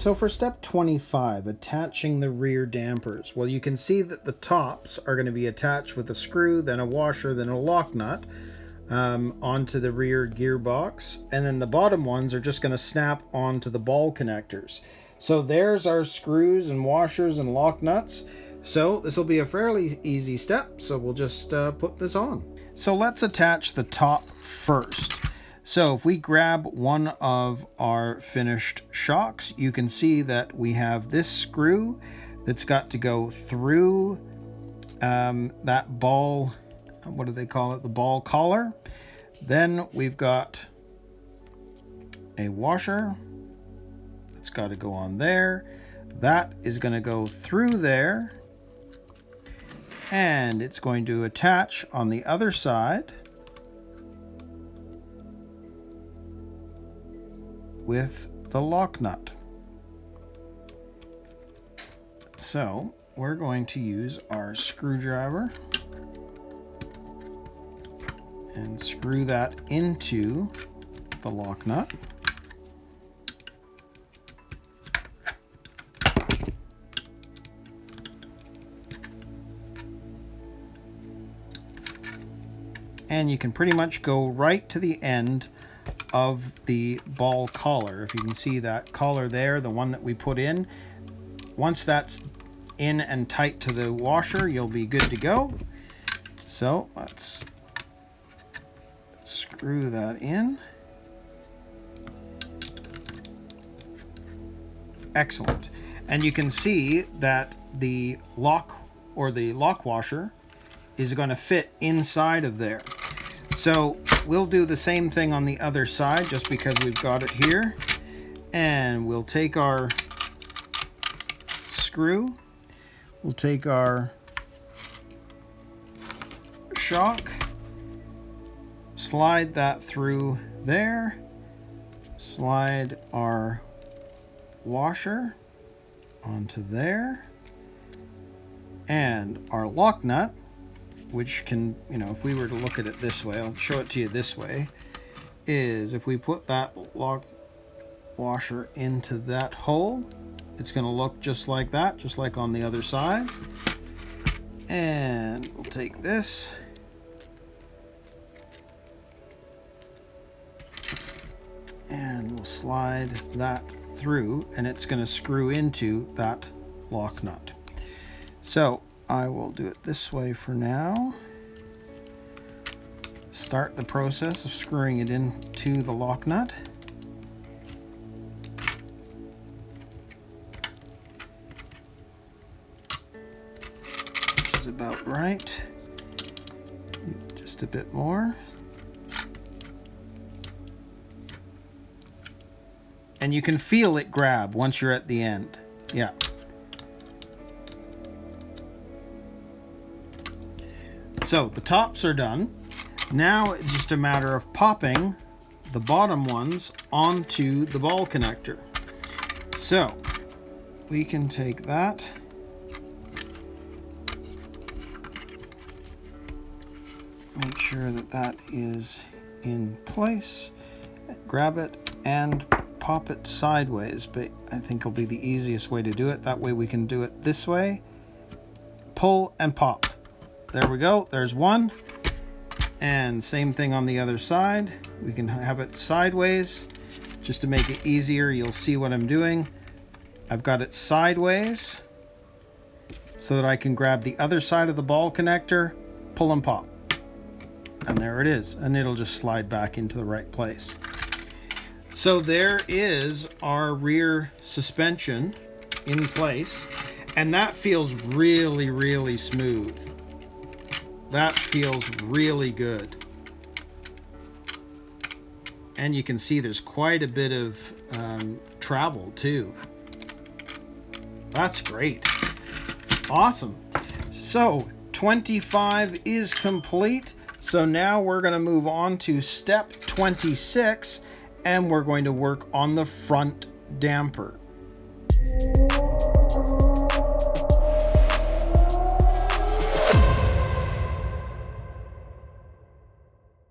So for step 25, attaching the rear dampers. Well, you can see that the tops are going to be attached with a screw, then a washer, then a lock nut onto the rear gearbox. And then the bottom ones are just going to snap onto the ball connectors. So there's our screws and washers and lock nuts. So this will be a fairly easy step. So we'll just put this on. So let's attach the top first. So if we grab one of our finished shocks, you can see that we have this screw that's got to go through that ball, what do they call it? The ball collar. Then we've got a washer that's got to go on there. That is going to go through there. And it's going to attach on the other side with the lock nut. So we're going to use our screwdriver and screw that into the lock nut. And you can pretty much go right to the end of the ball collar. If you can see that collar there, the one that we put in, once that's in and tight to the washer, you'll be good to go. So let's screw that in. Excellent. And you can see that the lock or the lock washer is going to fit inside of there. So we'll do the same thing on the other side just because we've got it here. And we'll take our screw, we'll take our shock, slide that through there, slide our washer onto there, and our lock nut, which can, if we were to look at it this way, I'll show it to you this way, is if we put that lock washer into that hole, it's going to look just like that, just like on the other side. And we'll take this and we'll slide that through, and it's going to screw into that lock nut. So I will do it this way for now. Start the process of screwing it into the lock nut. Which is about right. Just a bit more. And you can feel it grab once you're at the end. Yeah. So the tops are done. Now it's just a matter of popping the bottom ones onto the ball connector. So we can take that, make sure that that is in place, grab it and pop it sideways, but I think it'll be the easiest way to do it. That way we can do it this way, pull and pop. There we go, there's one. And same thing on the other side. We can have it sideways. Just to make it easier, you'll see what I'm doing. I've got it sideways so that I can grab the other side of the ball connector, pull and pop. And there it is. And it'll just slide back into the right place. So there is our rear suspension in place. And that feels really, really smooth. That feels really good. And you can see there's quite a bit of travel too. That's great. Awesome. So 25 is complete. So now we're going to move on to step 26, and we're going to work on the front damper.